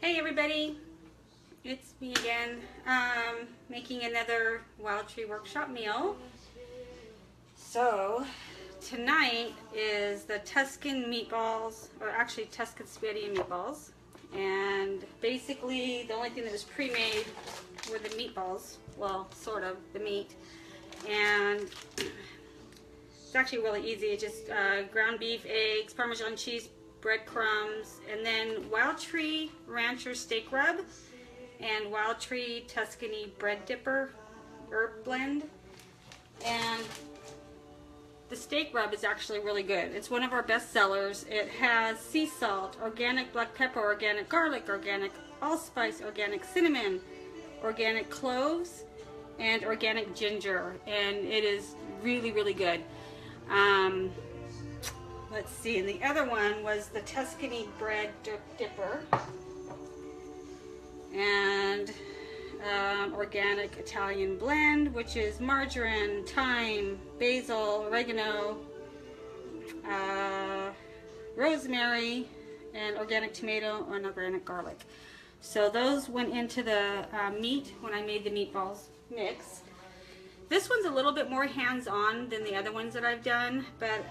Hey everybody, it's me again, making another Wildtree workshop meal. So tonight is the Tuscan meatballs, or actually Tuscan spaghetti and meatballs. And basically the only thing that was pre-made were the meatballs, well, sort of, the meat. And it's actually really easy. It's just ground beef, eggs, Parmesan cheese, breadcrumbs, and then Wildtree Rancher steak rub and Wildtree Tuscany bread dipper herb blend. And the steak rub is actually really good. It's one of our best sellers. It has sea salt, organic black pepper, organic garlic, organic allspice, organic cinnamon, organic cloves, and organic ginger, and it is really, really good. Let's see, and the other one was the Tuscany bread dipper and organic Italian blend, which is margarine, thyme, basil, oregano, rosemary, and organic tomato and organic garlic. So those went into the meat when I made the meatballs mix. This one's a little bit more hands-on than the other ones that I've done, but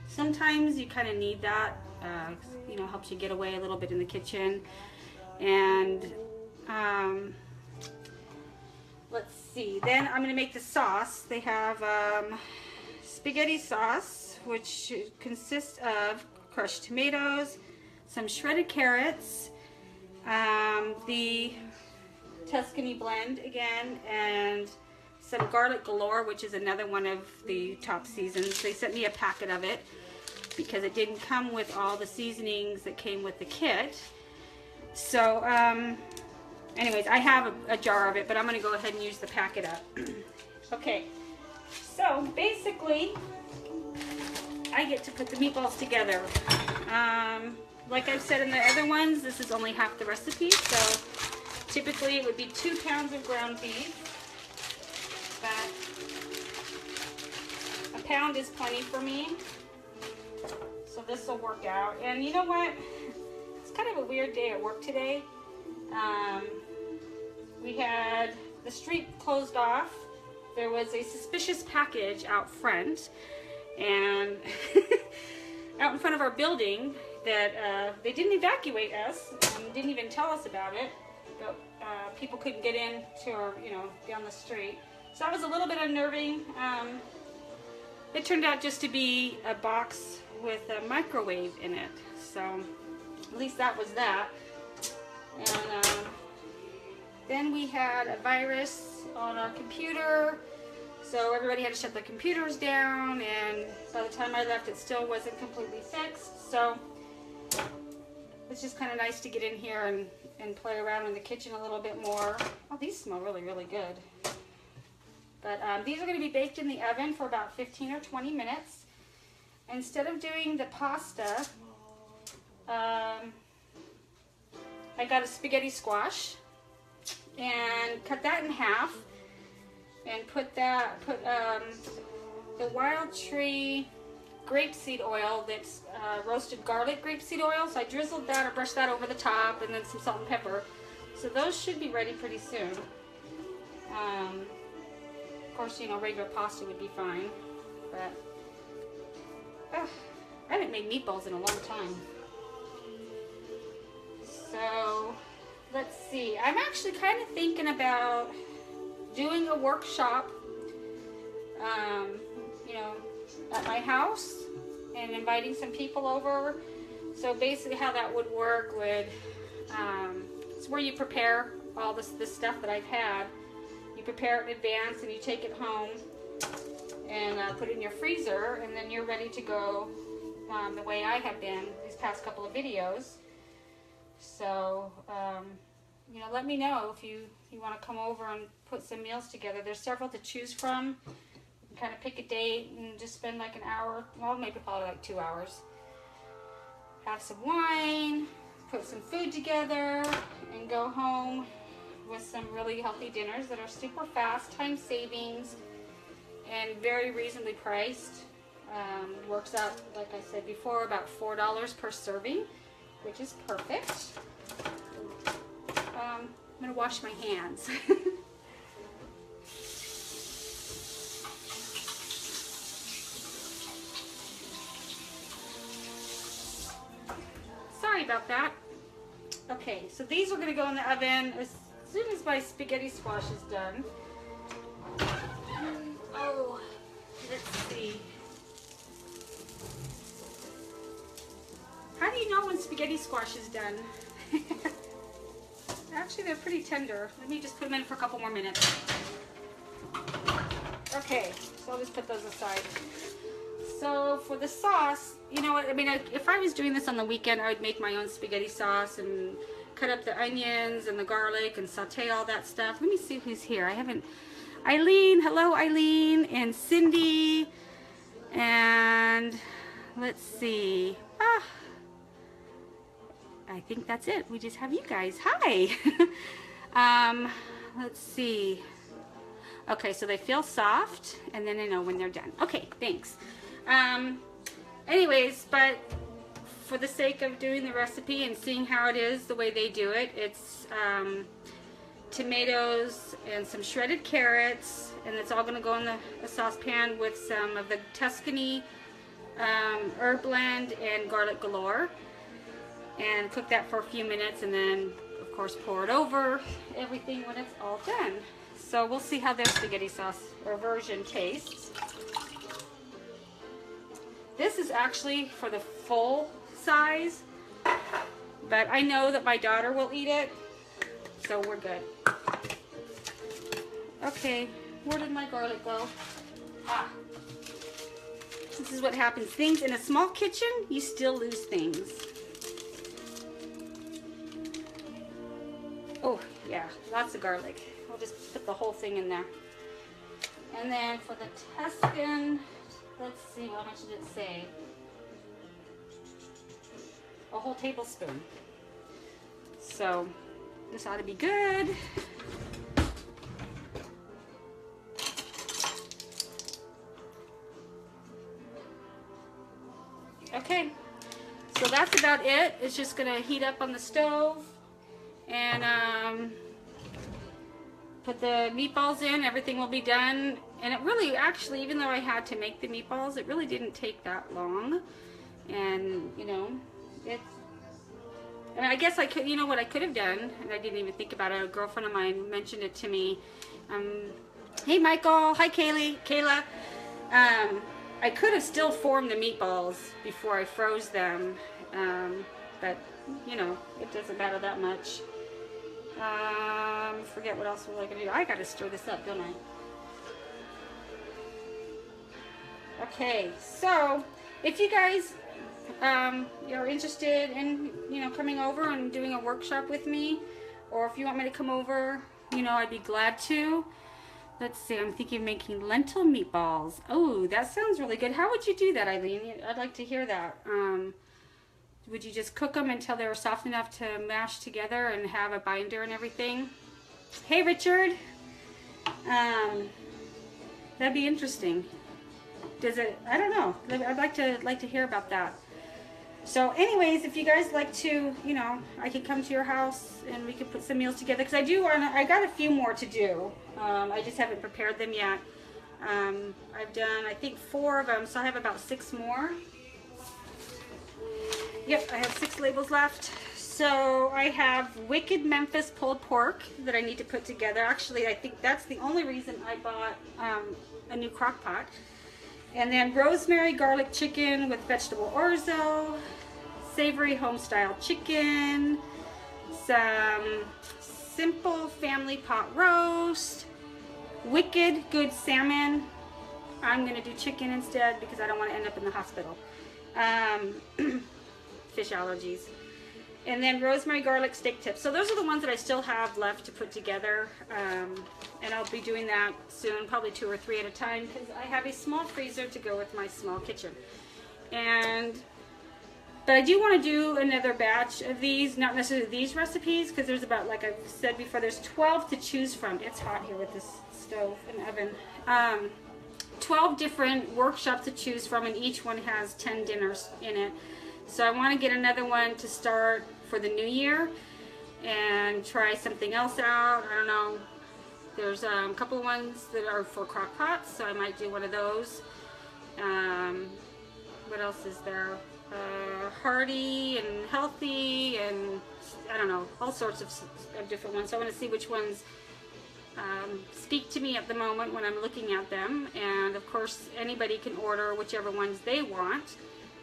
sometimes you kind of need that. You know, helps you get away a little bit in the kitchen. And let's see, then I'm going to make the sauce. They have spaghetti sauce, which consists of crushed tomatoes, some shredded carrots, the Tuscany blend again, and some garlic galore, which is another one of the top seasons. They sent me a packet of it because it didn't come with all the seasonings that came with the kit. So anyways, I have a jar of it, but I'm going to go ahead and use the packet up. Okay, so basically I get to put the meatballs together. Like I've said in the other ones, this is only half the recipe, so typically it would be 2 pounds of ground beef, but a pound is plenty for me, so this will work out. And you know what? It's kind of a weird day at work today. We had the street closed off. There was a suspicious package out front, and out in front of our building that they didn't evacuate us, didn't even tell us about it, but people couldn't get in to our, you know, down the street. So that was a little bit unnerving. It turned out just to be a box with a microwave in it, so at least that was that. And then we had a virus on our computer, so everybody had to shut their computers down, and by the time I left it still wasn't completely fixed. So it's just kind of nice to get in here and play around in the kitchen a little bit more. Oh, these smell really, really good. But these are going to be baked in the oven for about 15 or 20 minutes. Instead of doing the pasta, I got a spaghetti squash and cut that in half and put the Wildtree grapeseed oil, that's roasted garlic grapeseed oil. So I drizzled that or brushed that over the top, and then some salt and pepper. So those should be ready pretty soon. Of course, you know, regular pasta would be fine, but I haven't made meatballs in a long time. So let's see, I'm actually kind of thinking about doing a workshop, you know, at my house and inviting some people over. So basically how that would work would, it's where you prepare all this stuff that I've had. You prepare it in advance and you take it home and put it in your freezer, and then you're ready to go the way I have been these past couple of videos. So, you know, let me know if you want to come over and put some meals together. There's several to choose from. You can kind of pick a date and just spend like an hour, well, maybe probably like 2 hours. Have some wine, put some food together, and go home with some really healthy dinners that are super fast, time savings, and very reasonably priced. Works out, like I said before, about $4 per serving, which is perfect. I'm gonna wash my hands. Sorry about that. Okay, so these are gonna go in the oven as soon as my spaghetti squash is done. Oh, let's see. How do you know when spaghetti squash is done? Actually, they're pretty tender. Let me just put them in for a couple more minutes. Okay, so I'll just put those aside. So for the sauce, you know what, I mean, if I was doing this on the weekend, I would make my own spaghetti sauce and cut up the onions and the garlic and saute all that stuff. Let me see who's here. I haven't, Eileen, hello Eileen, and Cindy, and let's see. I think that's it. We just have you guys. Hi. Let's see. Okay, so they feel soft, and then I know when they're done. Okay, thanks. Anyways, but for the sake of doing the recipe and seeing how it is the way they do it, it's tomatoes and some shredded carrots, and it's all going to go in a saucepan with some of the Tuscan herb blend and garlic galore, and cook that for a few minutes, and then of course pour it over everything when it's all done. So we'll see how their spaghetti sauce or version tastes. This is actually for the full size, but I know that my daughter will eat it, so we're good. Okay, where did my garlic go? This is what happens. Things in a small kitchen, you still lose things. Oh, yeah, lots of garlic. I'll just put the whole thing in there. And then for the Tuscan, let's see, how much did it say? A whole tablespoon. So this ought to be good. Okay, so that's about it. It's just gonna heat up on the stove, and put the meatballs in. Everything will be done. And it really, actually, even though I had to make the meatballs, it really didn't take that long. And, you know, it's, I mean, I guess I could, you know what I could have done, and I didn't even think about it. A girlfriend of mine mentioned it to me. Hey, Michael. Hi, Kayla. I could have still formed the meatballs before I froze them, but, you know, it doesn't matter that much. Forget what else was I gonna do. I gotta stir this up, don't I? Okay, so if you guys are interested in, you know, coming over and doing a workshop with me, or if you want me to come over, you know, I'd be glad to. Let's see, I'm thinking of making lentil meatballs. Oh, that sounds really good. How would you do that, Eileen? I'd like to hear that. Would you just cook them until they were soft enough to mash together and have a binder and everything? Hey, Richard. That'd be interesting. Does it? I don't know. I'd like to hear about that. So, anyways, if you guys like to, you know, I could come to your house and we could put some meals together, because I got a few more to do. I just haven't prepared them yet. I've done, I think, 4 of them, so I have about 6 more. Yep, I have 6 labels left. So I have Wicked Memphis pulled pork that I need to put together. Actually, I think that's the only reason I bought a new crock pot. And then rosemary garlic chicken with vegetable orzo, savory home-style chicken, some simple family pot roast, wicked good salmon. I'm going to do chicken instead because I don't want to end up in the hospital. Fish allergies. And then rosemary garlic steak tips. So those are the ones that I still have left to put together. And I'll be doing that soon, probably 2 or 3 at a time, because I have a small freezer to go with my small kitchen. But I do want to do another batch of these, not necessarily these recipes, because there's about, like I've said before, there's 12 to choose from. It's hot here with this stove and oven. 12 different workshops to choose from, and each one has 10 dinners in it. So I want to get another one to start for the new year. and try something else out. I don't know. There's a couple of ones that are for crock pots, so I might do one of those. What else is there? Hearty and healthy, and I don't know, all sorts of different ones. So I want to see which ones speak to me at the moment when I'm looking at them. And of course, anybody can order whichever ones they want,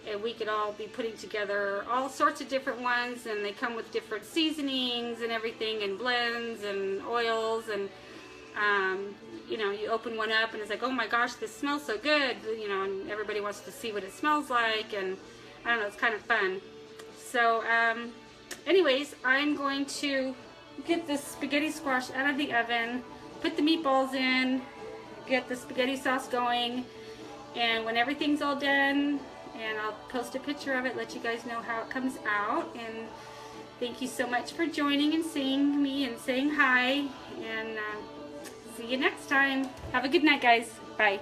and we could all be putting together all sorts of different ones, and they come with different seasonings and everything, and blends and oils, and you know, you open one up and it's like, oh my gosh, this smells so good, you know, and everybody wants to see what it smells like, and I don't know, it's kind of fun. So anyways, I'm going to get this spaghetti squash out of the oven, put the meatballs in, get the spaghetti sauce going, and when everything's all done, and I'll post a picture of it, let you guys know how it comes out. And thank you so much for joining and seeing me and saying hi, and see you next time. Have a good night, guys. Bye.